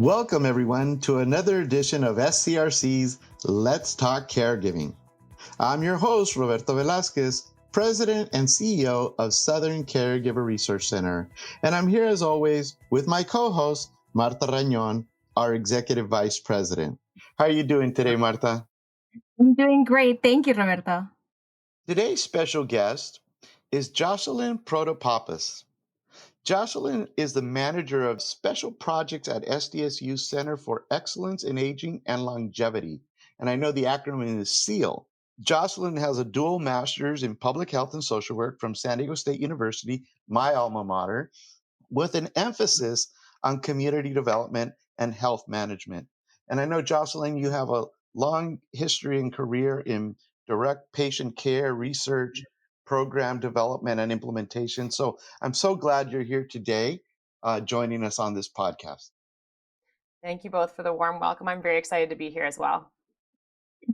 Welcome, everyone, to another edition of SCRC's Let's Talk Caregiving. I'm your host, Roberto Velasquez, President and CEO of Southern Caregiver Research Center. And I'm here, as always, with my co-host, Marta Rañón, our Executive Vice President. How are you doing today, Marta? I'm doing great. Thank you, Roberto. Today's special guest is Jocelyn Protopappas. Jocelyn is the manager of special projects at SDSU Center for Excellence in Aging and Longevity. And I know the acronym is SEAL. Jocelyn has a dual master's in public health and social work from San Diego State University, my alma mater, with an emphasis on community development and health management. And I know, Jocelyn, you have a long history and career in direct patient care, research, program development, and implementation. So I'm so glad you're here today joining us on this podcast. Thank you both for the warm welcome. I'm very excited to be here as well.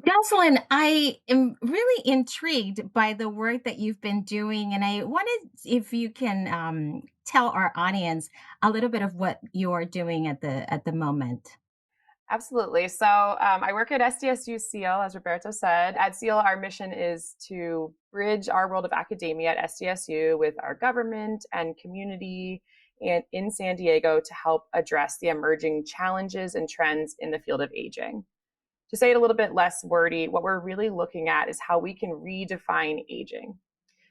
Jocelyn, I am really intrigued by the work that you've been doing, and I wanted if you can tell our audience a little bit of what you are doing at the moment. Absolutely. So I work at SDSU CEAL, as Roberto said. At CEAL, our mission is to bridge our world of academia at SDSU with our government and community and in San Diego to help address the emerging challenges and trends in the field of aging. To say it a little bit less wordy, what we're really looking at is how we can redefine aging.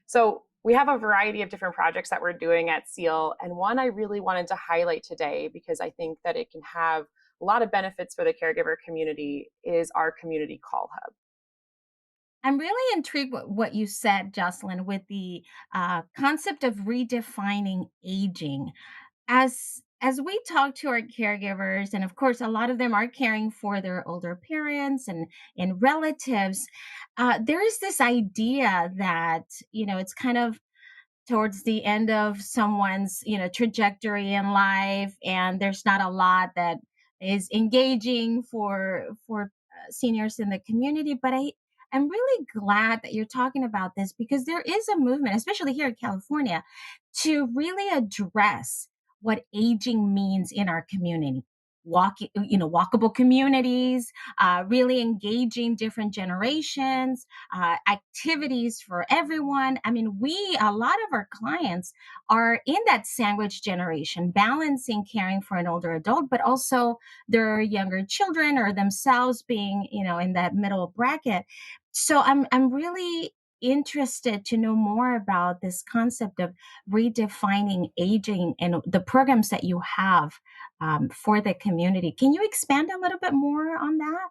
So we have a variety of different projects that we're doing at CEAL, and one I really wanted to highlight today because I think that it can have a lot of benefits for the caregiver community is our community call hub. I'm really intrigued with what you said, Jocelyn, with the concept of redefining aging. As we talk to our caregivers, and of course a lot of them are caring for their older parents and relatives, there is this idea that it's kind of towards the end of someone's trajectory in life, and there's not a lot that is engaging for seniors in the community. But I'm really glad that you're talking about this, because there is a movement, especially here in California, to really address what aging means in our community. Walkable communities, really engaging different generations, activities for everyone. I mean, a lot of our clients are in that sandwich generation, balancing caring for an older adult, but also their younger children or themselves being, in that middle bracket. So I'm really interested to know more about this concept of redefining aging and the programs that you have for the community. Can you expand a little bit more on that?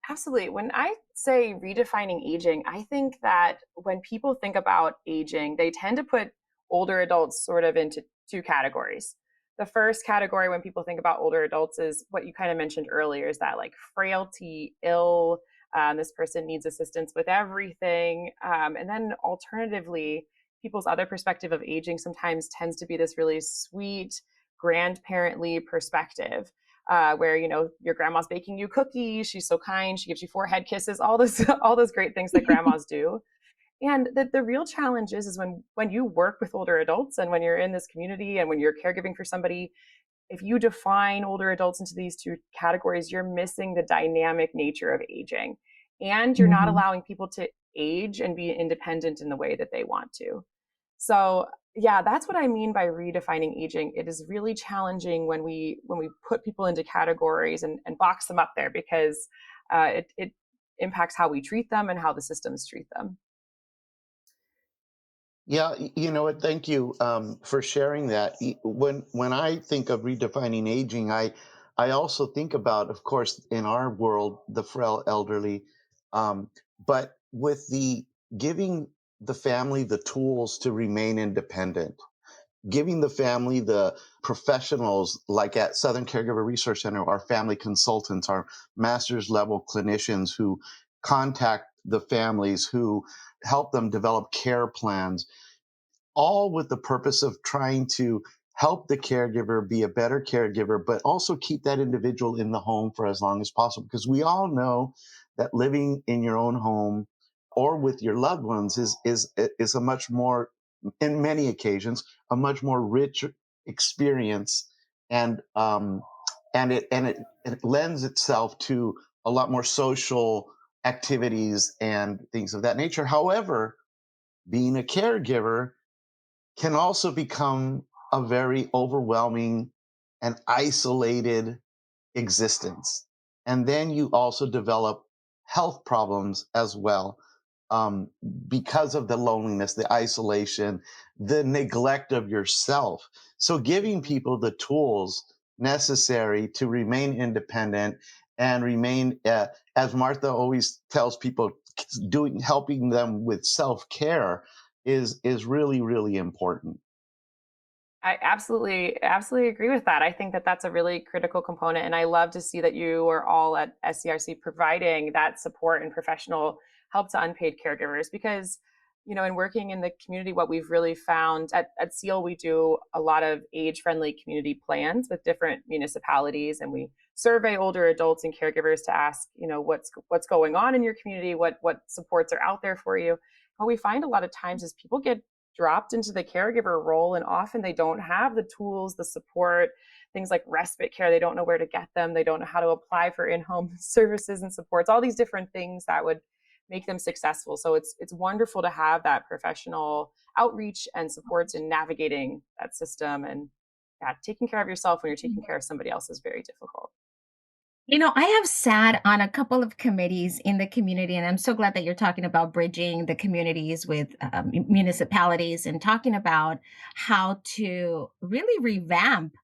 Absolutely. When I say redefining aging, I think that when people think about aging, they tend to put older adults sort of into two categories. The first category when people think about older adults is what you kind of mentioned earlier, is that like frailty, ill, this person needs assistance with everything. And then alternatively, people's other perspective of aging sometimes tends to be this really sweet, grandparently perspective. Where your grandma's baking you cookies, she's so kind, she gives you 4 head kisses, all those great things that grandmas do. And the real challenge is when you work with older adults and when you're in this community and when you're caregiving for somebody, if you define older adults into these two categories, you're missing the dynamic nature of aging, and you're not allowing people to age and be independent in the way that they want to. So yeah, that's what I mean by redefining aging. It is really challenging when we put people into categories and box them up there, because it impacts how we treat them and how the systems treat them. Yeah, you know what? Thank you for sharing that. When I think of redefining aging, I also think about, of course, in our world, the frail elderly, but with the giving the family the tools to remain independent, giving the family the professionals like at Southern Caregiver Research Center, our family consultants, our master's level clinicians who contact the families, who help them develop care plans, all with the purpose of trying to help the caregiver be a better caregiver, but also keep that individual in the home for as long as possible. Because we all know that living in your own home or with your loved ones is a much more, in many occasions, a much more rich experience and and it lends itself to a lot more social activities and things of that nature. However, being a caregiver can also become a very overwhelming and isolated existence. And then you also develop health problems as well, um, because of the loneliness, the isolation, the neglect of yourself. So, giving people the tools necessary to remain independent and remain, as Martha always tells people, helping them with self care is really, really important. I absolutely agree with that. I think that that's a really critical component, and I love to see that you are all at SCRC providing that support and professional help to unpaid caregivers. Because, in working in the community, what we've really found at SEAL, we do a lot of age-friendly community plans with different municipalities, and we survey older adults and caregivers to ask, what's going on in your community, what supports are out there for you. What we find a lot of times is people get dropped into the caregiver role, and often they don't have the tools, the support, things like respite care. They don't know where to get them. They don't know how to apply for in-home services and supports, all these different things that would make them successful. So it's wonderful to have that professional outreach and supports in navigating that system. And yeah, taking care of yourself when you're taking care of somebody else is very difficult. I have sat on a couple of committees in the community, and I'm so glad that you're talking about bridging the communities with municipalities and talking about how to really revamp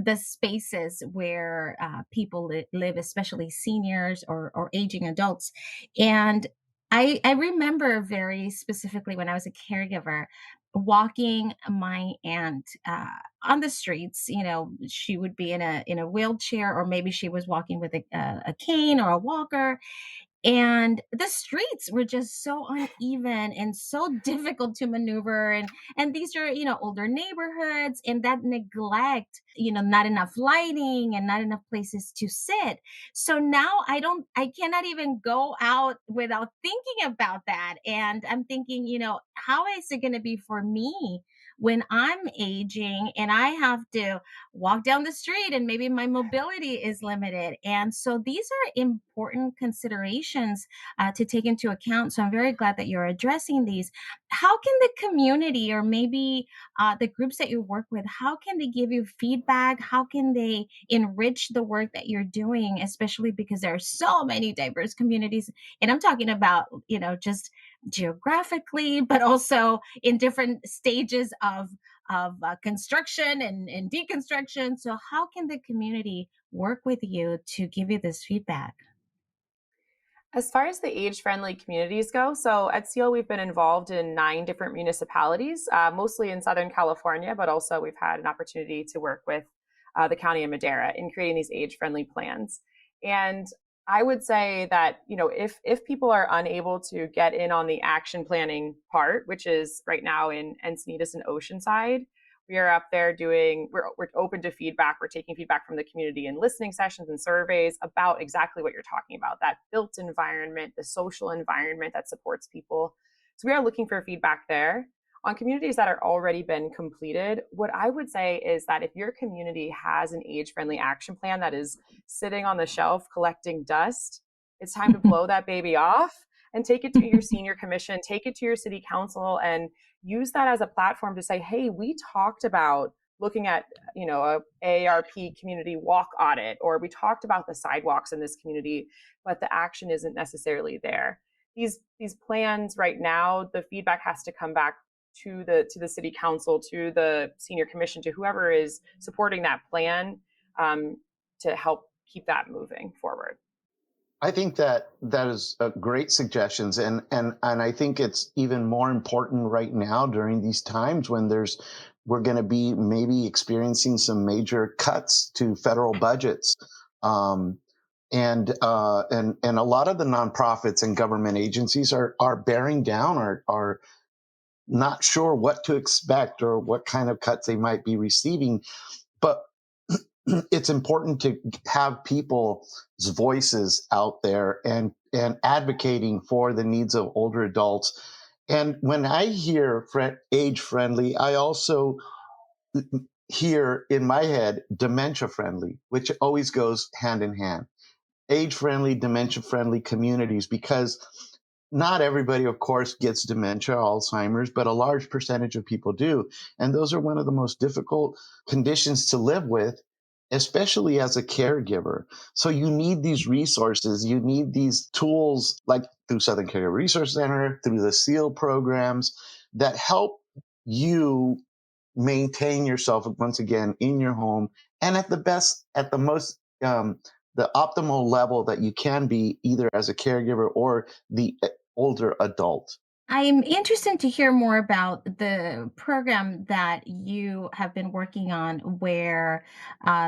the spaces where people live, especially seniors or aging adults. And I remember very specifically when I was a caregiver walking my aunt on the streets. She would be in a wheelchair, or maybe she was walking with a cane or a walker, and the streets were just so uneven and so difficult to maneuver, and these are older neighborhoods, and that neglect, not enough lighting and not enough places to sit. So now I cannot even go out without thinking about that, and I'm thinking, how is it going to be for me when I'm aging and I have to walk down the street and maybe my mobility is limited. And so these are important considerations to take into account. So I'm very glad that you're addressing these. How can the community, or maybe the groups that you work with, how can they give you feedback? How can they enrich the work that you're doing, especially because there are so many diverse communities? And I'm talking about, just geographically, but also in different stages of construction and deconstruction. So, how can the community work with you to give you this feedback? As far as the age friendly communities go, so at SEAL, we've been involved in 9 different municipalities, mostly in Southern California, but also we've had an opportunity to work with the County of Madera in creating these age friendly plans. And I would say that, if people are unable to get in on the action planning part, which is right now in Encinitas and Oceanside, we are up there we're open to feedback. We're taking feedback from the community and listening sessions and surveys about exactly what you're talking about, that built environment, the social environment that supports people. So we are looking for feedback there. On communities that are already been completed, what I would say is that if your community has an age-friendly action plan that is sitting on the shelf collecting dust, it's time to blow that baby off and take it to your senior commission, take it to your city council, and use that as a platform to say, hey, we talked about looking at, a AARP community walk audit, or we talked about the sidewalks in this community, but the action isn't necessarily there. These plans right now, the feedback has to come back to the city council, to the senior commission, to whoever is supporting that plan, um, to help keep that moving forward. I think that is great suggestions, and I think it's even more important right now during these times when we're going to be maybe experiencing some major cuts to federal budgets, um, and a lot of the nonprofits and government agencies are bearing down, are not sure what to expect or what kind of cuts they might be receiving, but it's important to have people's voices out there and advocating for the needs of older adults. And when I hear age friendly, I also hear in my head dementia friendly, which always goes hand in hand. Age friendly, dementia friendly communities, because not everybody, of course, gets dementia, Alzheimer's, but a large percentage of people do. And those are one of the most difficult conditions to live with, especially as a caregiver. So you need these resources, you need these tools like through Southern Caregiver Resource Center, through the SEAL programs that help you maintain yourself once again in your home and at the best, at the most, the optimal level that you can be, either as a caregiver or the older adult. I'm interested to hear more about the program that you have been working on where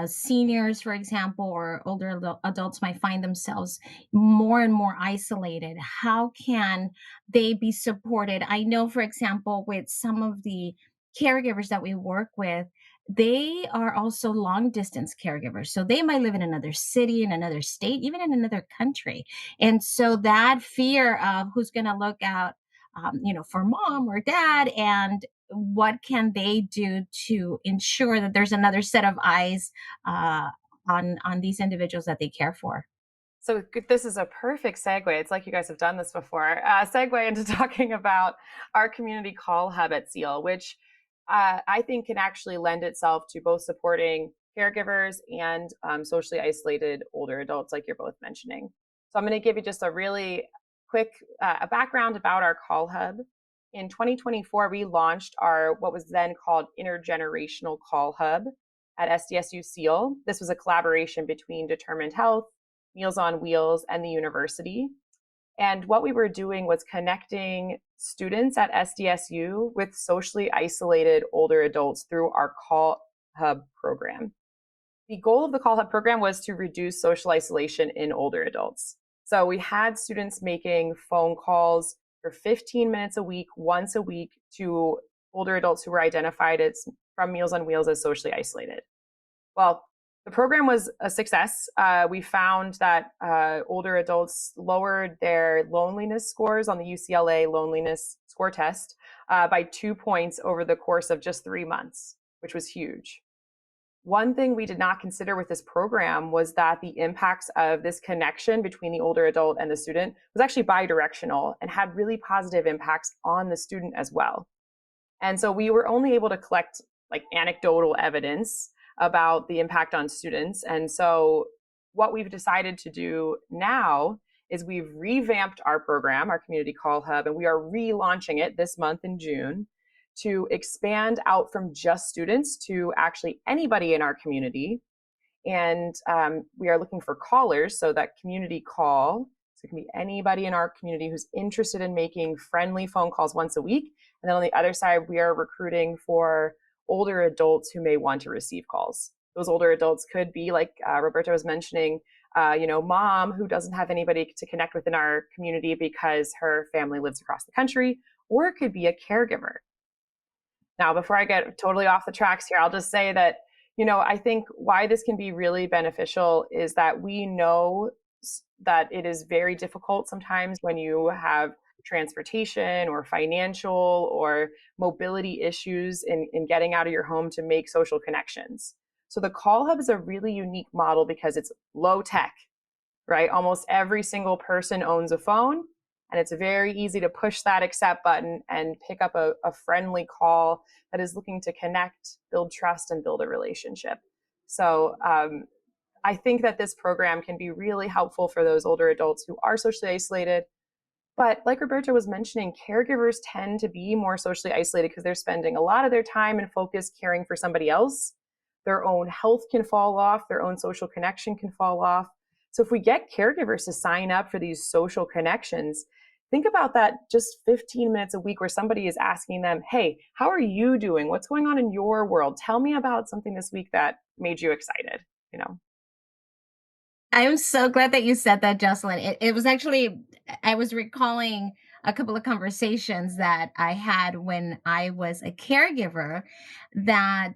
seniors, for example, or older adults might find themselves more and more isolated. How can they be supported? I know, for example, with some of the caregivers that we work with, they are also long distance caregivers. So they might live in another city, in another state, even in another country. And so that fear of who's going to look out for mom or dad, and what can they do to ensure that there's another set of eyes uh, on these individuals that they care for. So this is a perfect segue. It's like you guys have done this before. Segue into talking about our community call hub at SEAL, which I think can actually lend itself to both supporting caregivers and socially isolated older adults, like you're both mentioning. So I'm going to give you just a really quick a background about our call hub. In 2024, we launched our what was then called intergenerational call hub at SDSU SEAL. This was a collaboration between Determined Health, Meals on Wheels, and the university. And what we were doing was connecting students at SDSU with socially isolated older adults through our Call Hub program. The goal of the Call Hub program was to reduce social isolation in older adults. So we had students making phone calls for 15 minutes a week, once a week, to older adults who were identified as from Meals on Wheels as socially isolated. Well, the program was a success. We found that older adults lowered their loneliness scores on the UCLA loneliness score test by 2 points over the course of just 3 months, which was huge. One thing we did not consider with this program was that the impacts of this connection between the older adult and the student was actually bidirectional and had really positive impacts on the student as well. And so we were only able to collect like anecdotal evidence about the impact on students. And so what we've decided to do now is we've revamped our program, our Community Call Hub, and we are relaunching it this month in June to expand out from just students to actually anybody in our community. And we are looking for callers, so that community call. So it can be anybody in our community who's interested in making friendly phone calls once a week. And then on the other side, we are recruiting for older adults who may want to receive calls. Those older adults could be like Roberto was mentioning, mom who doesn't have anybody to connect with in our community because her family lives across the country, or it could be a caregiver. Now, before I get totally off the tracks here, I'll just say that, I think why this can be really beneficial is that we know that it is very difficult sometimes when you have transportation or financial or mobility issues in getting out of your home to make social connections. So the Call Hub is a really unique model because it's low tech, right? Almost every single person owns a phone, and it's very easy to push that accept button and pick up a friendly call that is looking to connect, build trust, and build a relationship. So I think that this program can be really helpful for those older adults who are socially isolated. But like Roberto was mentioning, caregivers tend to be more socially isolated because they're spending a lot of their time and focus caring for somebody else. Their own health can fall off, their own social connection can fall off. So if we get caregivers to sign up for these social connections, think about that just 15 minutes a week where somebody is asking them, hey, how are you doing? What's going on in your world? Tell me about something this week that made you excited, you know? I'm so glad that you said that, Jocelyn. It was actually, I was recalling a couple of conversations that I had when I was a caregiver that,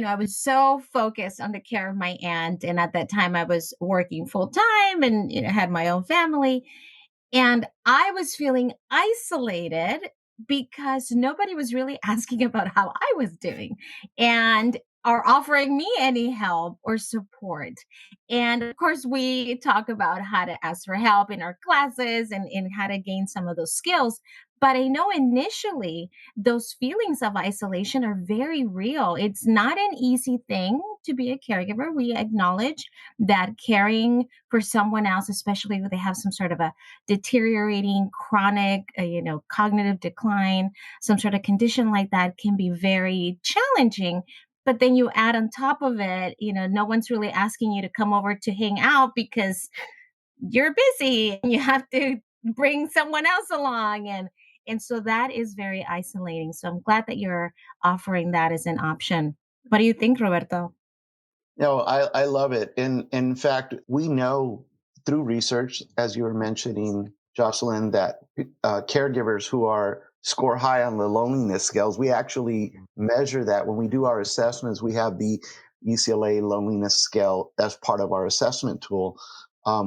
I was so focused on the care of my aunt. And at that time, I was working full time and, had my own family. And I was feeling isolated because nobody was really asking about how I was doing. And are offering me any help or support. And of course, we talk about how to ask for help in our classes and how to gain some of those skills. But I know initially those feelings of isolation are very real. It's not an easy thing to be a caregiver. We acknowledge that caring for someone else, especially when they have some sort of a deteriorating chronic, cognitive decline, some sort of condition like that, can be very challenging. But then you add on top of it, no one's really asking you to come over to hang out because you're busy and you have to bring someone else along, and so that is very isolating. So I'm glad that you're offering that as an option. What do you think, Roberto? No, I love it. In fact, we know through research, as you were mentioning, Jocelyn, that caregivers who are score high on the loneliness scales, we actually measure that when we do our assessments. We have the UCLA loneliness scale as part of our assessment tool.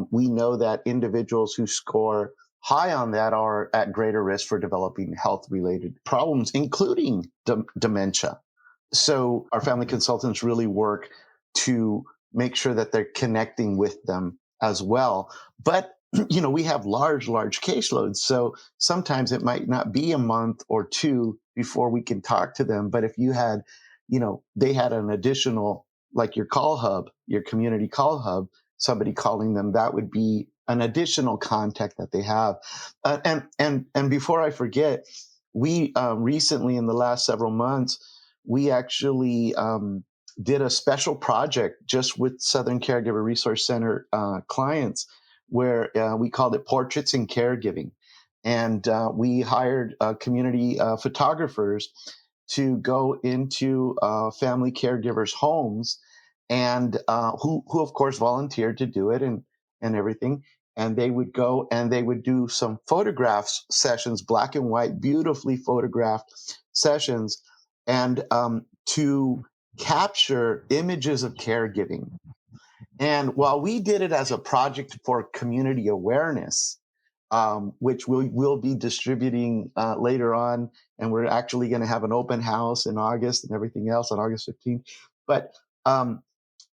We know that individuals who score high on that are at greater risk for developing health related problems, including dementia. So our family consultants really work to make sure that they're connecting with them as well. But we have large caseloads. So sometimes it might not be a month or two before we can talk to them. But if you had, they had an additional, like your call hub, your community call hub, somebody calling them, that would be an additional contact that they have. And before I forget, we recently, in the last several months, we actually did a special project just with Southern Caregiver Resource Center clients, where we called it Portraits in Caregiving. And we hired community photographers to go into family caregivers' homes, and who of course volunteered to do it and everything. And they would go and they would do some photographs sessions, black and white, beautifully photographed sessions, and to capture images of caregiving. And while we did it as a project for community awareness, which we'll be distributing later on, and we're actually going to have an open house in August and everything else on August 15th. But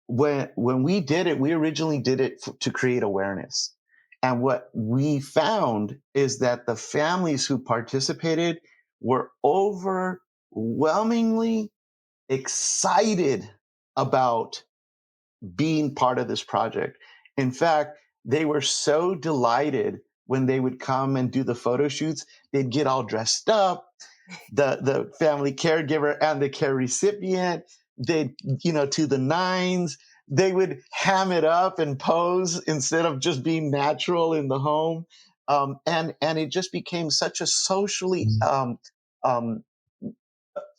when we did it, we originally did it to create awareness. And what we found is that the families who participated were overwhelmingly excited about being part of this project. In fact, they were so delighted when they would come and do the photo shoots. They'd get all dressed up, the family caregiver and the care recipient, they, to the nines. They would ham it up and pose instead of just being natural in the home. And it just became such a socially um,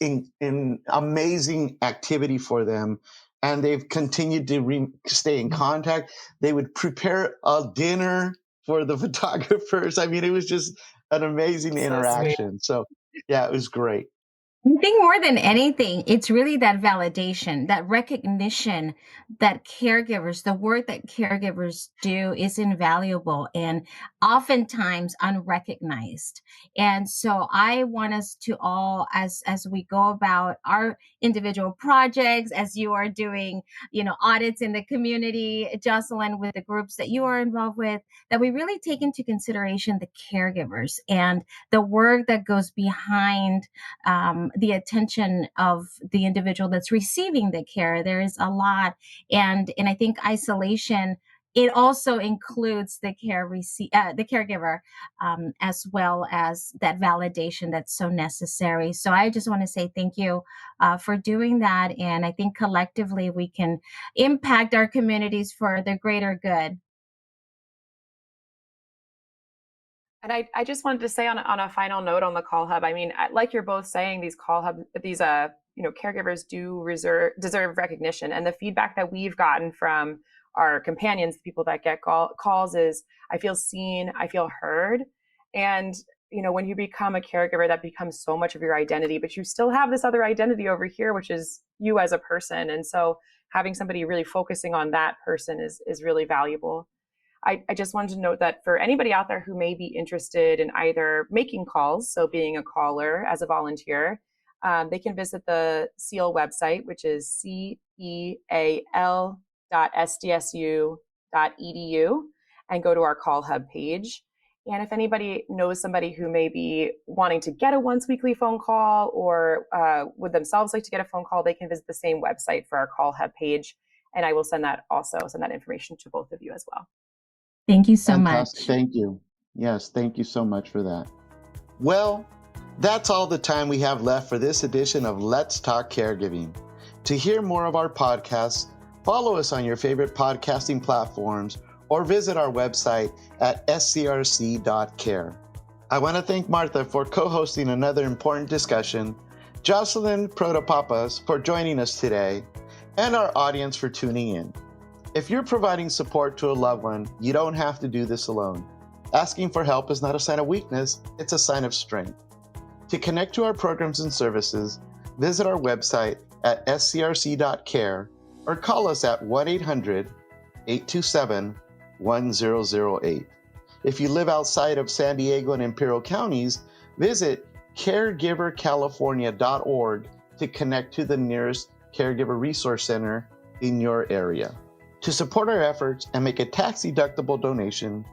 in amazing activity for them. And they've continued to stay in contact. They would prepare a dinner for the photographers. I mean, it was just an amazing So sweet. interaction. So yeah, it was great. I think more than anything, it's really that validation, that recognition that caregivers, the work that caregivers do is invaluable and oftentimes unrecognized. And so I want us to all, as we go about our individual projects, as you are doing, audits in the community, Jocelyn, with the groups that you are involved with, that we really take into consideration the caregivers and the work that goes behind the attention of the individual that's receiving the care. There is a lot, and I think isolation. It also includes the caregiver, as well as that validation that's so necessary. So I just want to say thank you for doing that, and I think collectively we can impact our communities for the greater good. And I just wanted to say on a final note on the call hub, I mean, like you're both saying, these call hub, these caregivers do deserve recognition, and the feedback that we've gotten from our companions, the people that get calls, is I feel seen, I feel heard. And when you become a caregiver, that becomes so much of your identity, but you still have this other identity over here, which is you as a person. And so having somebody really focusing on that person is really valuable. I just wanted to note that for anybody out there who may be interested in either making calls, so being a caller as a volunteer, they can visit the CEAL website, which is ceal.sdsu.edu, and go to our Call Hub page. And if anybody knows somebody who may be wanting to get a once weekly phone call or would themselves like to get a phone call, they can visit the same website for our Call Hub page. And I will send that information to both of you as well. Thank you so Fantastic. much. Thank you. Yes, thank you so much for that. Well, that's all the time we have left for this edition of Let's Talk Caregiving. To hear more of our podcasts, follow us on your favorite podcasting platforms or visit our website at scrc.care. I want to thank Martha for co-hosting another important discussion, Jocelyn Protopappas for joining us today, and our audience for tuning in. If you're providing support to a loved one, you don't have to do this alone. Asking for help is not a sign of weakness, it's a sign of strength. To connect to our programs and services, visit our website at scrc.care or call us at 1-800-827-1008. If you live outside of San Diego and Imperial counties, visit caregivercalifornia.org to connect to the nearest Caregiver Resource Center in your area. To support our efforts and make a tax-deductible donation,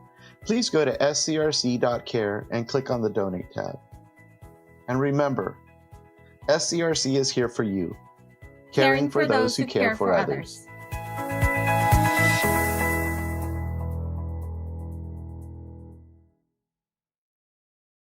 please go to scrc.care and click on the Donate tab. And remember, SCRC is here for you, caring for those who care for others.